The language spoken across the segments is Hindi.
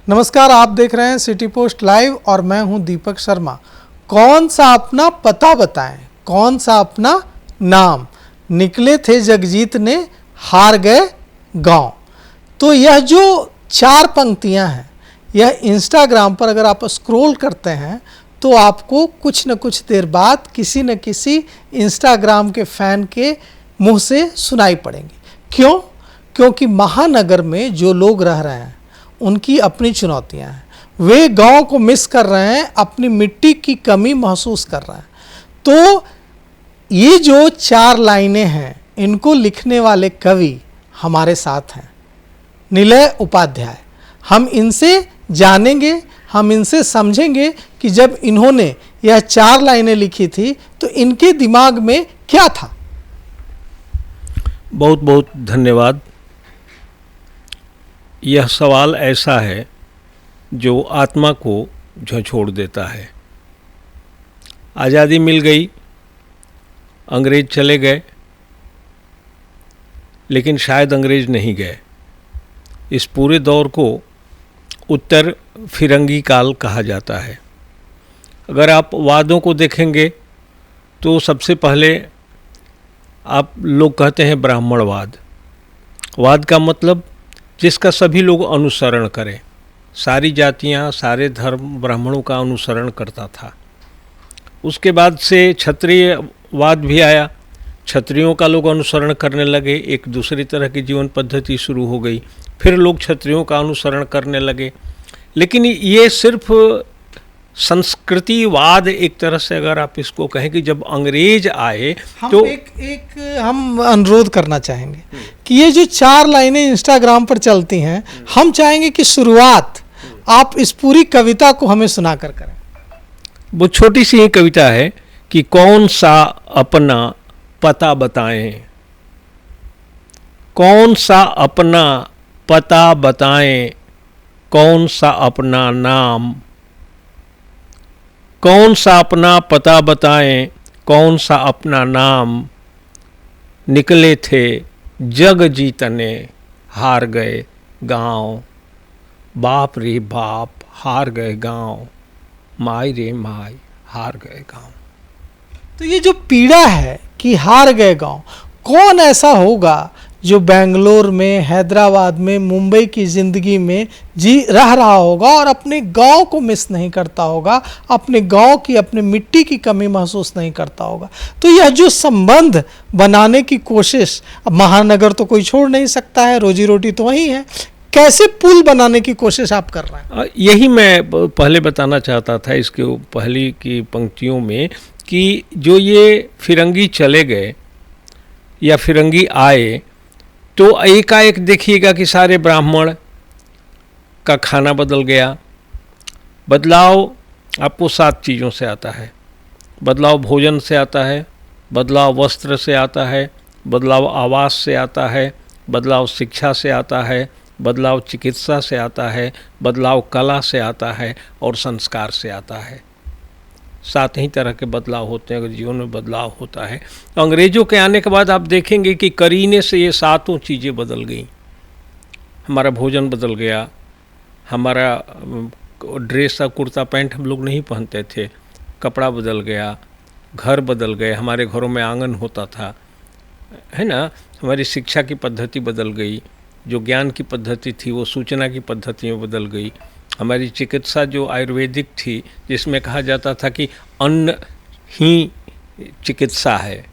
नमस्कार, आप देख रहे हैं सिटी पोस्ट लाइव और मैं हूं दीपक शर्मा। कौन सा अपना पता बताएं, कौन सा अपना नाम, निकले थे जगजीत ने हार गए गांव। तो यह जो 4 पंक्तियां हैं, यह इंस्टाग्राम पर अगर आप स्क्रॉल करते हैं तो आपको कुछ न कुछ देर बाद किसी न किसी इंस्टाग्राम के फैन के मुंह से सुनाई पड़ेंगी। क्यों? क्योंकि महानगर में जो लोग रह रहे हैं उनकी अपनी चुनौतियां हैं। वे गांव को मिस कर रहे हैं, अपनी मिट्टी की कमी महसूस कर रहे हैं। तो ये जो 4 लाइनें हैं, इनको लिखने वाले कवि हमारे साथ हैं, निलय उपाध्याय। हम इनसे जानेंगे, हम इनसे समझेंगे कि जब इन्होंने यह 4 लाइनें लिखी थी तो इनके दिमाग में क्या था। बहुत बहुत धन्यवाद। यह सवाल ऐसा है जो आत्मा को झंझोड़ देता है। आज़ादी मिल गई, अंग्रेज चले गए, लेकिन शायद अंग्रेज नहीं गए। इस पूरे दौर को उत्तर फिरंगी काल कहा जाता है। अगर आप वादों को देखेंगे तो सबसे पहले आप लोग कहते हैं ब्राह्मणवाद। वाद का मतलब जिसका सभी लोग अनुसरण करें। सारी जातियां, सारे धर्म ब्राह्मणों का अनुसरण करता था। उसके बाद से क्षत्रियवाद भी आया, क्षत्रियों का लोग अनुसरण करने लगे, एक दूसरी तरह की जीवन पद्धति शुरू हो गई, फिर लोग क्षत्रियों का अनुसरण करने लगे। लेकिन ये सिर्फ संस्कृतिवाद एक तरह से अगर आप इसको कहें कि जब अंग्रेज आए तो हम अनुरोध करना चाहेंगे कि ये जो 4 लाइनें इंस्टाग्राम पर चलती हैं, हम चाहेंगे कि शुरुआत आप इस पूरी कविता को हमें सुनाकर करें। वो छोटी सी ही कविता है कि कौन सा अपना पता बताएं, कौन सा अपना पता बताएं, कौन सा अपना नाम, कौन सा अपना पता बताएं, कौन सा अपना नाम, निकले थे जग जीतने हार गए गांव। बाप रे बाप हार गए गांव, माई रे माई हार गए गांव। तो ये जो पीड़ा है कि हार गए गांव, कौन ऐसा होगा जो बेंगलोर में, हैदराबाद में, मुंबई की ज़िंदगी में रह रहा होगा और अपने गांव को मिस नहीं करता होगा, अपने गांव की, अपने मिट्टी की कमी महसूस नहीं करता होगा। तो यह जो संबंध बनाने की कोशिश, अब महानगर तो कोई छोड़ नहीं सकता है, रोजी रोटी तो वही है, कैसे पुल बनाने की कोशिश आप कर रहे हैं? यही मैं पहले बताना चाहता था इसके पहली की पंक्तियों में कि जो ये फिरंगी चले गए या फिरंगी आए तो एकाएक देखिएगा कि सारे ब्राह्मण का खाना बदल गया। बदलाव आपको 7 चीज़ों से आता है। बदलाव भोजन से आता है, बदलाव वस्त्र से आता है, बदलाव आवास से आता है, बदलाव शिक्षा से आता है, बदलाव चिकित्सा से आता है, बदलाव कला से आता है और संस्कार से आता है। 7 ही तरह के बदलाव होते हैं अगर जीवन में बदलाव होता है। तो अंग्रेज़ों के आने के बाद आप देखेंगे कि करीने से ये 7 चीज़ें बदल गई। हमारा भोजन बदल गया, हमारा ड्रेस और कुर्ता पैंट हम लोग नहीं पहनते थे, कपड़ा बदल गया, घर बदल गए, हमारे घरों में आंगन होता था, है ना। हमारी शिक्षा की पद्धति बदल गई, जो ज्ञान की पद्धति थी वो सूचना की पद्धति में बदल गई। हमारी चिकित्सा जो आयुर्वेदिक थी, जिसमें कहा जाता था कि अन्न ही चिकित्सा है,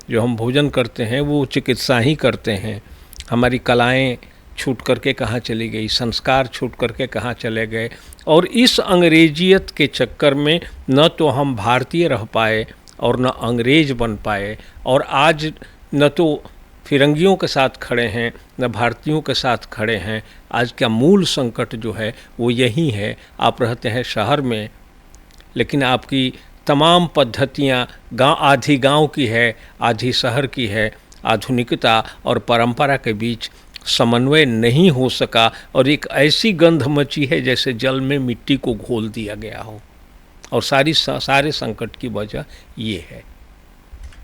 जो हम भोजन करते हैं वो चिकित्सा ही करते हैं। हमारी कलाएं छूट करके कहाँ चली गई, संस्कार छूट करके कहाँ चले गए। और इस अंग्रेजियत के चक्कर में न तो हम भारतीय रह पाए और न अंग्रेज बन पाए, और आज न तो फिरंगियों के साथ खड़े हैं न भारतीयों के साथ खड़े हैं। आज का मूल संकट जो है वो यही है। आप रहते हैं शहर में, लेकिन आपकी तमाम पद्धतियाँ आधी गांव की है, आधी शहर की है। आधुनिकता और परंपरा के बीच समन्वय नहीं हो सका और एक ऐसी गंध मची है जैसे जल में मिट्टी को घोल दिया गया हो। और सारे संकट की वजह ये है।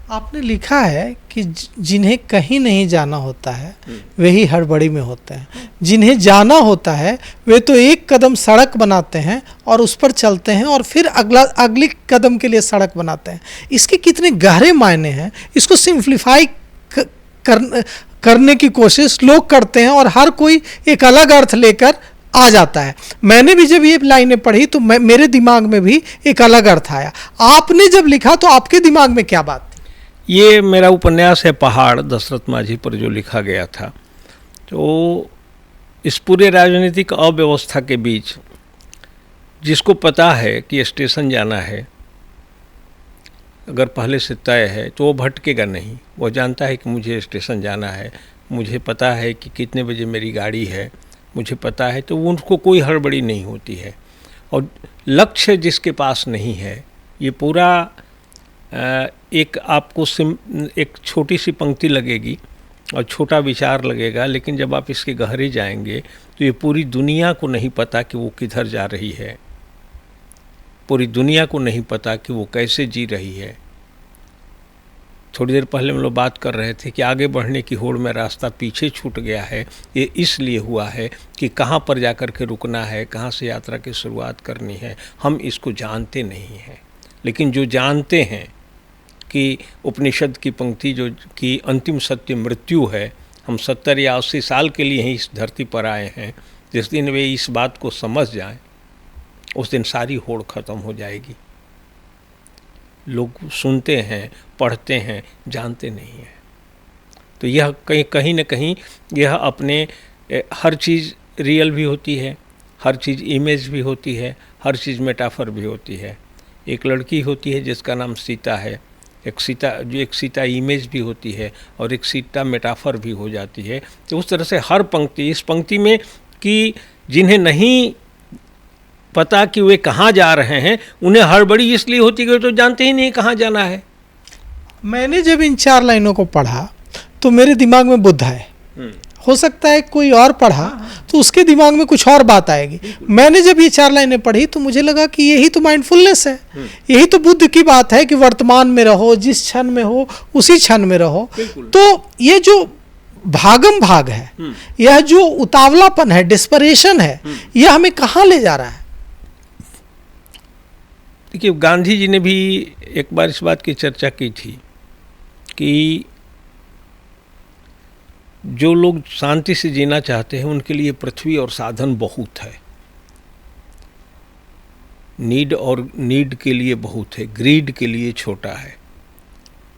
आपने लिखा है कि जिन्हें कहीं नहीं जाना होता है वही हड़बड़ी में होते हैं। जिन्हें जाना होता है वे तो एक कदम सड़क बनाते हैं और उस पर चलते हैं और फिर अगली कदम के लिए सड़क बनाते हैं। इसके कितने गहरे मायने हैं, इसको सिंप्लीफाई करने की कोशिश लोग करते हैं और हर कोई एक अलग अर्थ लेकर आ जाता है। मैंने भी जब ये लाइनें पढ़ी तो मेरे दिमाग में भी एक अलग अर्थ आया। आपने जब लिखा तो आपके दिमाग में क्या बात थी? ये मेरा उपन्यास है पहाड़, दशरथ माझी पर जो लिखा गया था। तो इस पूरे राजनीतिक अव्यवस्था के बीच जिसको पता है कि स्टेशन जाना है, अगर पहले से तय है तो वो भटकेगा नहीं। वो जानता है कि मुझे स्टेशन जाना है, मुझे पता है कि कितने बजे मेरी गाड़ी है, मुझे पता है, तो उनको कोई हड़बड़ी नहीं होती है। और लक्ष्य जिसके पास नहीं है, ये पूरा एक आपको एक छोटी सी पंक्ति लगेगी और छोटा विचार लगेगा, लेकिन जब आप इसके गहरे जाएंगे तो ये पूरी दुनिया को नहीं पता कि वो किधर जा रही है, पूरी दुनिया को नहीं पता कि वो कैसे जी रही है। थोड़ी देर पहले हम लोग बात कर रहे थे कि आगे बढ़ने की होड़ में रास्ता पीछे छूट गया है। ये इसलिए हुआ है कि कहाँ पर जाकर के रुकना है, कहाँ से यात्रा की शुरुआत करनी है, हम इसको जानते नहीं हैं। लेकिन जो जानते हैं कि उपनिषद की पंक्ति जो कि अंतिम सत्य मृत्यु है, हम 70 या 80 साल के लिए ही इस धरती पर आए हैं, जिस दिन वे इस बात को समझ जाएं उस दिन सारी होड़ ख़त्म हो जाएगी। लोग सुनते हैं, पढ़ते हैं, जानते नहीं हैं। तो यह कहीं न कहीं यह अपने हर चीज़ रियल भी होती है, हर चीज़ इमेज भी होती है, हर चीज़ मेटाफर भी होती है। एक लड़की होती है जिसका नाम सीता है, एक सीता इमेज भी होती है और एक सीता मेटाफर भी हो जाती है। तो उस तरह से हर पंक्ति, इस पंक्ति में कि जिन्हें नहीं पता कि वे कहाँ जा रहे हैं, उन्हें हड़बड़ी इसलिए होती है कि तो जानते ही नहीं कहाँ जाना है। मैंने जब इन 4 लाइनों को पढ़ा तो मेरे दिमाग में बुद्ध है। हो सकता है कोई और पढ़ा तो उसके दिमाग में कुछ और बात आएगी। मैंने जब ये 4 लाइनें पढ़ी तो मुझे लगा कि यही तो माइंडफुलनेस है, यही तो बुद्ध की बात है कि वर्तमान में रहो, जिस क्षण में हो उसी क्षण में रहो। तो ये जो भागम भाग है, यह जो उतावलापन है, डिस्परेशन है, यह हमें कहाँ ले जा रहा है? देखिए, गांधी जी ने भी एक बार इस बात की चर्चा की थी कि जो लोग शांति से जीना चाहते हैं उनके लिए पृथ्वी और साधन बहुत है, नीड के लिए बहुत है, ग्रीड के लिए छोटा है।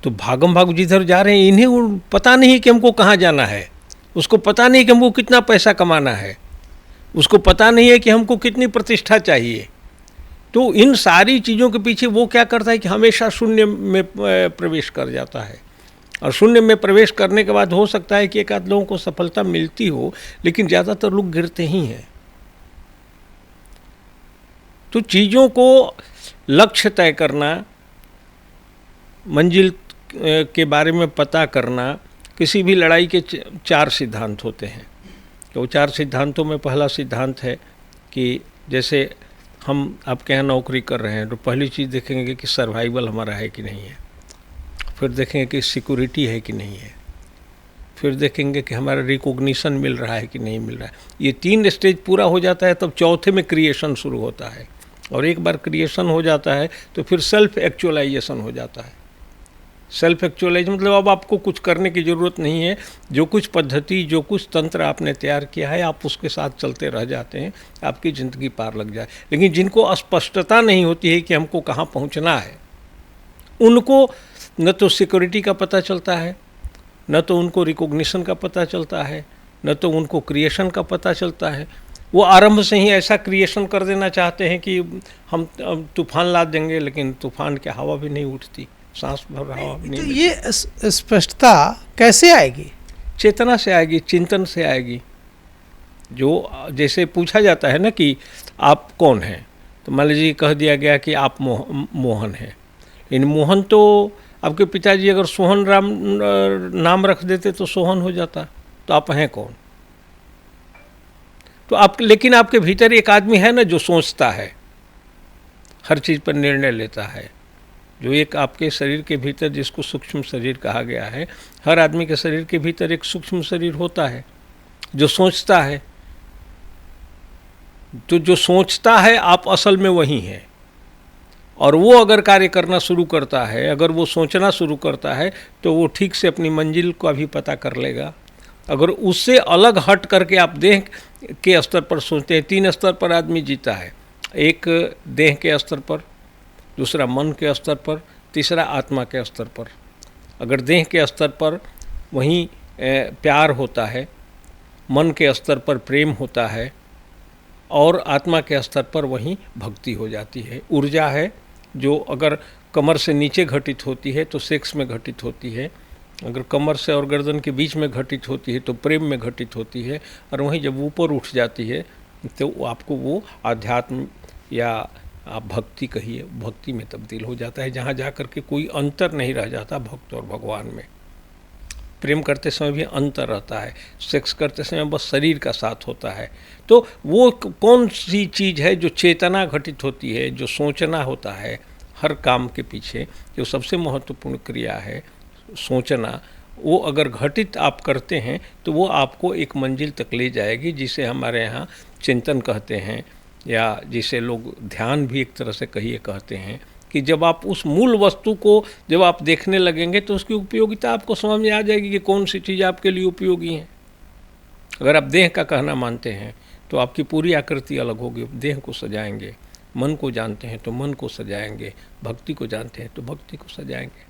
तो भागम भाग जिधर जा रहे हैं, इन्हें पता नहीं कि हमको कहाँ जाना है, उसको पता नहीं कि हमको कितना पैसा कमाना है, उसको पता नहीं है कि हमको कितनी प्रतिष्ठा चाहिए। तो इन सारी चीज़ों के पीछे वो क्या करता है कि हमेशा शून्य में प्रवेश कर जाता है। और शून्य में प्रवेश करने के बाद हो सकता है कि एक आध लोगों को सफलता मिलती हो, लेकिन ज़्यादातर लोग गिरते ही हैं। तो चीज़ों को लक्ष्य तय करना, मंजिल के बारे में पता करना, किसी भी लड़ाई के 4 सिद्धांत होते हैं। तो 4 सिद्धांतों में पहला सिद्धांत है कि जैसे हम आपके यहाँ नौकरी कर रहे हैं तो पहली चीज़ देखेंगे कि सर्वाइवल हमारा है कि नहीं है, फिर देखेंगे कि सिक्योरिटी है कि नहीं है, फिर देखेंगे कि हमारा रिकॉग्निशन मिल रहा है कि नहीं मिल रहा है। ये 3 स्टेज पूरा हो जाता है, तब चौथे में क्रिएशन शुरू होता है। और एक बार क्रिएशन हो जाता है तो फिर सेल्फ एक्चुअलाइजेशन हो जाता है। सेल्फ एक्चुअलाइज मतलब अब आपको कुछ करने की ज़रूरत नहीं है, जो कुछ पद्धति, जो कुछ तंत्र आपने तैयार किया है, आप उसके साथ चलते रह जाते हैं, आपकी ज़िंदगी पार लग जाए। लेकिन जिनको स्पष्टता नहीं होती है कि हमको कहाँ पहुँचना है, उनको न तो सिक्योरिटी का पता चलता है, न तो उनको रिकॉग्निशन का पता चलता है, न तो उनको क्रिएशन का पता चलता है। वो आरंभ से ही ऐसा क्रिएशन कर देना चाहते हैं कि हम तूफान ला देंगे, लेकिन तूफान की हवा भी नहीं उठती, सांस भर हवा भी नहीं। तो ये स्पष्टता कैसे आएगी? चेतना से आएगी, चिंतन से आएगी। जो जैसे पूछा जाता है ना कि आप कौन हैं, तो मान लीजिए कह दिया गया कि आप मोहन हैं। इन मोहन तो आपके पिताजी अगर सोहन राम नाम रख देते तो सोहन हो जाता, तो आप हैं कौन? तो आप, लेकिन आपके भीतर एक आदमी है ना जो सोचता है, हर चीज़ पर निर्णय लेता है, जो एक आपके शरीर के भीतर, जिसको सूक्ष्म शरीर कहा गया है, हर आदमी के शरीर के भीतर एक सूक्ष्म शरीर होता है जो सोचता है। तो जो सोचता है आप असल में वही हैं, और वो अगर कार्य करना शुरू करता है, अगर वो सोचना शुरू करता है, तो वो ठीक से अपनी मंजिल का भी पता कर लेगा। अगर उससे अलग हट करके आप देह के स्तर पर सोचते हैं, 3 स्तर पर आदमी जीता है, एक देह के स्तर पर, दूसरा मन के स्तर पर, तीसरा आत्मा के स्तर पर। अगर देह के स्तर पर वहीं प्यार होता है, मन के स्तर पर प्रेम होता है, और आत्मा के स्तर पर वहीं भक्ति हो जाती है। ऊर्जा है जो अगर कमर से नीचे घटित होती है तो सेक्स में घटित होती है, अगर कमर से और गर्दन के बीच में घटित होती है तो प्रेम में घटित होती है, और वहीं जब ऊपर उठ जाती है तो आपको वो आध्यात्म या आप भक्ति कहिए, भक्ति में तब्दील हो जाता है, जहाँ जा कर के कोई अंतर नहीं रह जाता भक्त और भगवान में। प्रेम करते समय भी अंतर रहता है, सेक्स करते समय बस शरीर का साथ होता है। तो वो कौन सी चीज़ है जो चेतना घटित होती है, जो सोचना होता है हर काम के पीछे, जो सबसे महत्वपूर्ण क्रिया है सोचना, वो अगर घटित आप करते हैं तो वो आपको एक मंजिल तक ले जाएगी, जिसे हमारे यहाँ चिंतन कहते हैं, या जिसे लोग ध्यान भी एक तरह से कहिए कहते हैं, कि जब आप उस मूल वस्तु को जब आप देखने लगेंगे तो उसकी उपयोगिता आपको समझ में आ जाएगी कि कौन सी चीज़ आपके लिए उपयोगी है। अगर आप देह का कहना मानते हैं तो आपकी पूरी आकृति अलग होगी, देह को सजाएंगे। मन को जानते हैं तो मन को सजाएंगे, भक्ति को जानते हैं तो भक्ति को सजाएंगे।